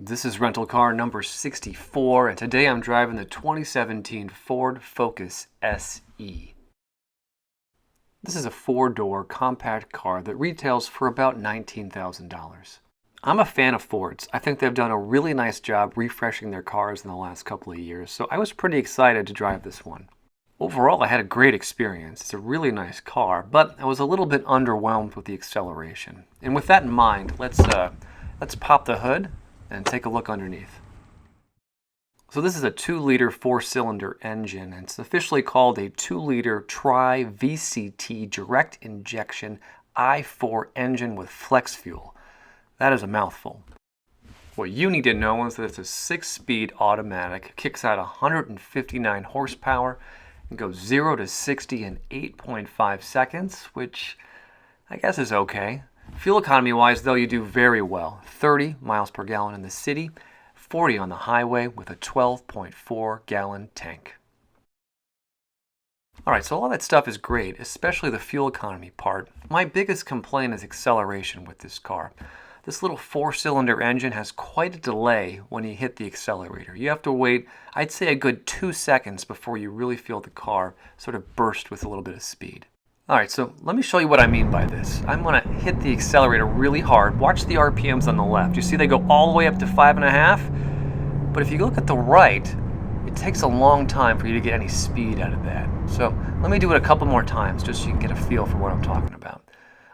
This is rental car number 64, and today I'm driving the 2017 Ford Focus SE. This is a four-door compact car that retails for about $19,000. I'm a fan of Fords. I think they've done a really nice job refreshing their cars in the last couple of years, so I was pretty excited to drive this one. Overall, I had a great experience. It's a really nice car, but I was a little bit underwhelmed with the acceleration. And with that in mind, let's pop the hood and take a look underneath. So this is a 2-liter 4-cylinder engine, and it's officially called a 2-liter Ti-VCT direct injection i4 engine with flex fuel. That is a mouthful. What you need to know is that it's a 6-speed automatic, kicks out 159 horsepower, and goes 0 to 60 in 8.5 seconds, which I guess is okay. Fuel economy wise though, you do very well. 30 miles per gallon in the city, 40 on the highway with a 12.4 gallon tank. Alright, so all that stuff is great, especially the fuel economy part. My biggest complaint is acceleration with this car. This little 4-cylinder engine has quite a delay when you hit the accelerator. You have to wait, I'd say, a good 2 seconds before you really feel the car sort of burst with a little bit of speed. Alright, so let me show you what I mean by this. I'm going to hit the accelerator really hard. Watch the RPMs on the left. You see they go all the way up to 5.5? But if you look at the right, it takes a long time for you to get any speed out of that. So let me do it a couple more times just so you can get a feel for what I'm talking about.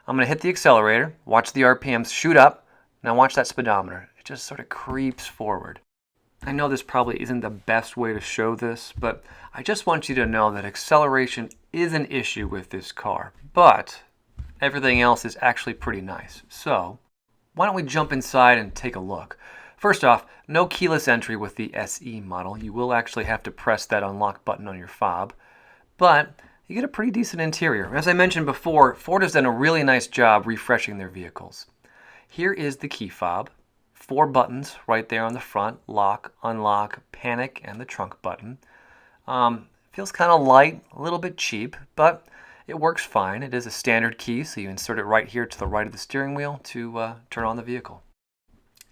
I'm going to hit the accelerator, watch the RPMs shoot up. Now watch that speedometer. It just sort of creeps forward. I know this probably isn't the best way to show this, but I just want you to know that acceleration is an issue with this car, but everything else is actually pretty nice. So why don't we jump inside and take a look? First off, no keyless entry with the SE model. You will actually have to press that unlock button on your fob, but you get a pretty decent interior. As I mentioned before, Ford has done a really nice job refreshing their vehicles. Here is the key fob. 4 buttons right there on the front: lock, unlock, panic, and the trunk button. Feels kind of light, a little bit cheap, but it works fine. It is a standard key, so you insert it right here to the right of the steering wheel to turn on the vehicle.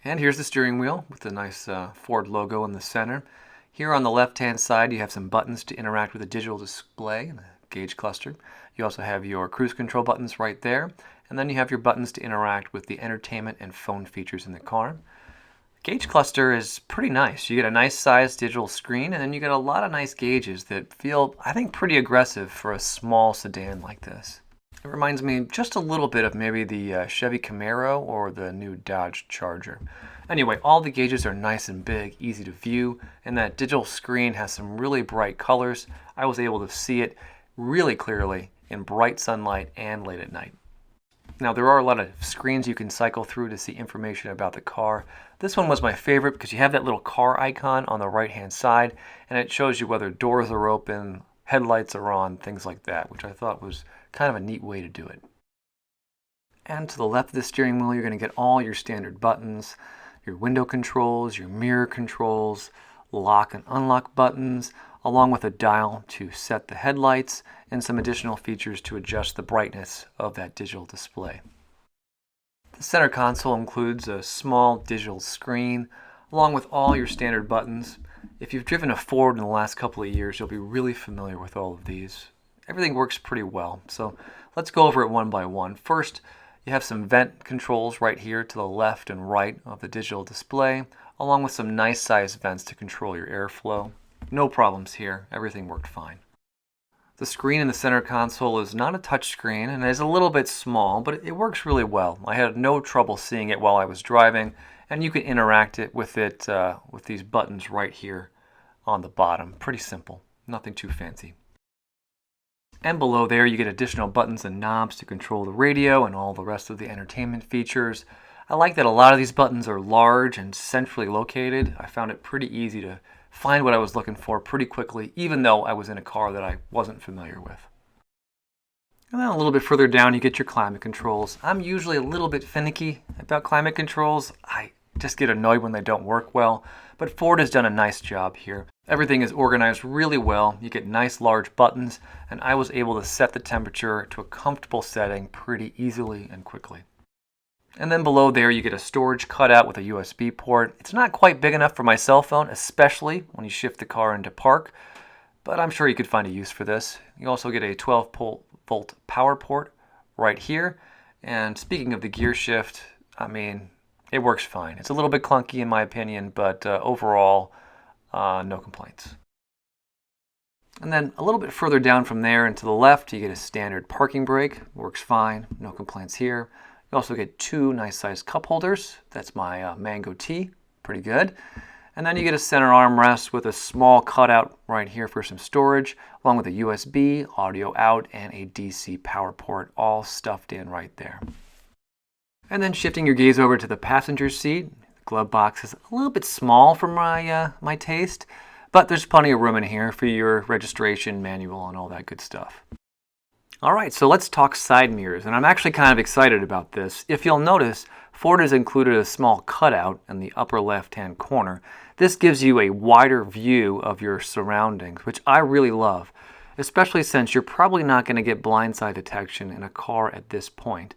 And here's the steering wheel with the nice Ford logo in the center. Here on the left-hand side, you have some buttons to interact with the digital display and the gauge cluster. You also have your cruise control buttons right there. And then you have your buttons to interact with the entertainment and phone features in the car. The gauge cluster is pretty nice. You get a nice sized digital screen, and then you get a lot of nice gauges that feel, I think, pretty aggressive for a small sedan like this. It reminds me just a little bit of maybe the Chevy Camaro or the new Dodge Charger. Anyway, all the gauges are nice and big, easy to view, and that digital screen has some really bright colors. I was able to see it really clearly in bright sunlight and late at night. Now, there are a lot of screens you can cycle through to see information about the car. This one was my favorite because you have that little car icon on the right-hand side, and it shows you whether doors are open, headlights are on, things like that, which I thought was kind of a neat way to do it. And to the left of the steering wheel, you're going to get all your standard buttons, your window controls, your mirror controls, lock and unlock buttons, along with a dial to set the headlights and some additional features to adjust the brightness of that digital display. The center console includes a small digital screen along with all your standard buttons. If you've driven a Ford in the last couple of years, you'll be really familiar with all of these. Everything works pretty well, so let's go over it one by one. First, you have some vent controls right here to the left and right of the digital display, along with some nice sized vents to control your airflow. No problems here, everything worked fine. The screen in the center console is not a touch screen and is a little bit small, but it works really well. I had no trouble seeing it while I was driving, and you can interact with these buttons right here on the bottom. Pretty simple, nothing too fancy. And below there you get additional buttons and knobs to control the radio and all the rest of the entertainment features. I like that a lot of these buttons are large and centrally located. I found it pretty easy to find what I was looking for pretty quickly, even though I was in a car that I wasn't familiar with. And then a little bit further down, you get your climate controls. I'm usually a little bit finicky about climate controls. I just get annoyed when they don't work well, but Ford has done a nice job here. Everything is organized really well. You get nice large buttons, and I was able to set the temperature to a comfortable setting pretty easily and quickly. And then below there you get a storage cutout with a USB port. It's not quite big enough for my cell phone, especially when you shift the car into park, but I'm sure you could find a use for this. You also get a 12-volt power port right here. And speaking of the gear shift, I mean, it works fine. It's a little bit clunky in my opinion, but overall, no complaints. And then a little bit further down from there and to the left, you get a standard parking brake. Works fine, no complaints here. You also get two nice sized cup holders. That's my mango tea, pretty good. And then you get a center armrest with a small cutout right here for some storage, along with a USB, audio out, and a DC power port, all stuffed in right there. And then shifting your gaze over to the passenger seat, the glove box is a little bit small for my taste, but there's plenty of room in here for your registration manual and all that good stuff. All right, so let's talk side mirrors, and I'm actually kind of excited about this. If you'll notice, Ford has included a small cutout in the upper left-hand corner. This gives you a wider view of your surroundings, which I really love, especially since you're probably not going to get blindside detection in a car at this point.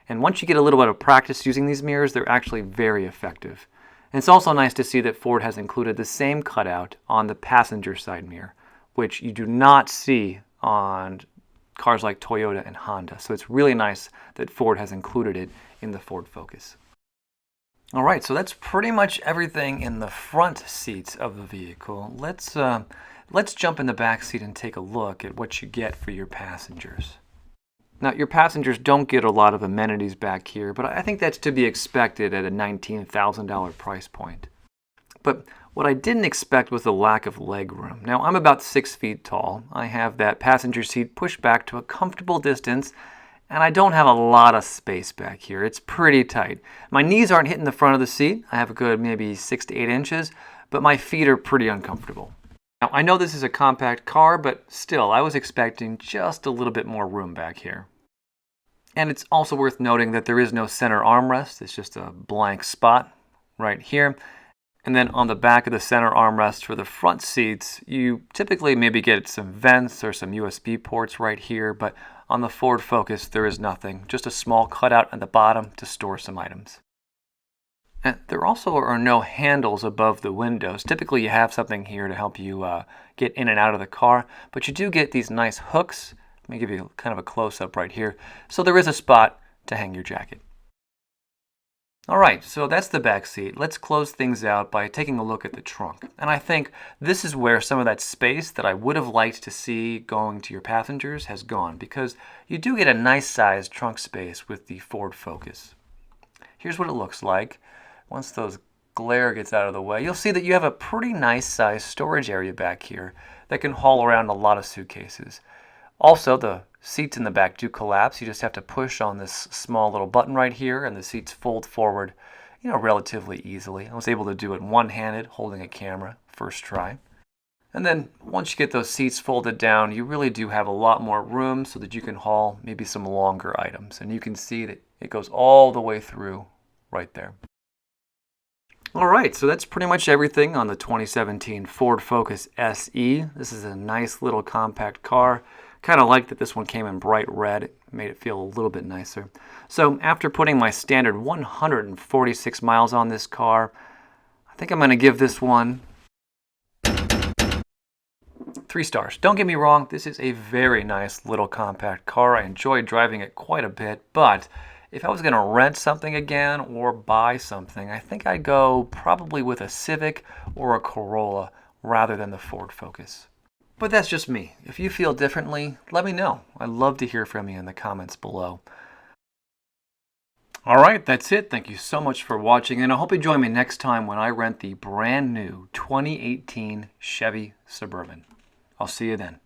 And once you get a little bit of practice using these mirrors, they're actually very effective. And it's also nice to see that Ford has included the same cutout on the passenger side mirror, which you do not see on cars like Toyota and Honda. So it's really nice that Ford has included it in the Ford Focus. All right, so that's pretty much everything in the front seats of the vehicle. Let's jump in the back seat and take a look at what you get for your passengers. Now, your passengers don't get a lot of amenities back here, but I think that's to be expected at a $19,000 price point. But what I didn't expect was the lack of leg room. Now, I'm about 6 feet tall. I have that passenger seat pushed back to a comfortable distance, and I don't have a lot of space back here. It's pretty tight. My knees aren't hitting the front of the seat. I have a good maybe 6 to 8 inches, but my feet are pretty uncomfortable. Now, I know this is a compact car, but still, I was expecting just a little bit more room back here. And it's also worth noting that there is no center armrest. It's just a blank spot right here. And then on the back of the center armrest for the front seats, you typically maybe get some vents or some USB ports right here, but on the Ford Focus, there is nothing. Just a small cutout at the bottom to store some items. And there also are no handles above the windows. Typically, you have something here to help you get in and out of the car, but you do get these nice hooks. Let me give you kind of a close-up right here. So there is a spot to hang your jacket. All right, so that's the back seat. Let's close things out by taking a look at the trunk. And I think this is where some of that space that I would have liked to see going to your passengers has gone, because you do get a nice sized trunk space with the Ford Focus. Here's what it looks like. Once those glare gets out of the way, you'll see that you have a pretty nice sized storage area back here that can haul around a lot of suitcases. Also, the seats in the back do collapse. You just have to push on this small little button right here, and the seats fold forward, relatively easily. I was able to do it one-handed, holding a camera, first try. And then once you get those seats folded down, you really do have a lot more room so that you can haul maybe some longer items. And you can see that it goes all the way through right there. All right, so that's pretty much everything on the 2017 Ford Focus SE. This is a nice little compact car. Kind of like that this one came in bright red. It made it feel a little bit nicer. So after putting my standard 146 miles on this car, I think I'm going to give this one 3 stars. Don't get me wrong, this is a very nice little compact car. I enjoyed driving it quite a bit, but if I was going to rent something again or buy something, I think I'd go probably with a Civic or a Corolla rather than the Ford Focus. But that's just me. If you feel differently, let me know. I'd love to hear from you in the comments below. All right, that's it. Thank you so much for watching, and I hope you join me next time when I rent the brand new 2018 Chevy Suburban. I'll see you then.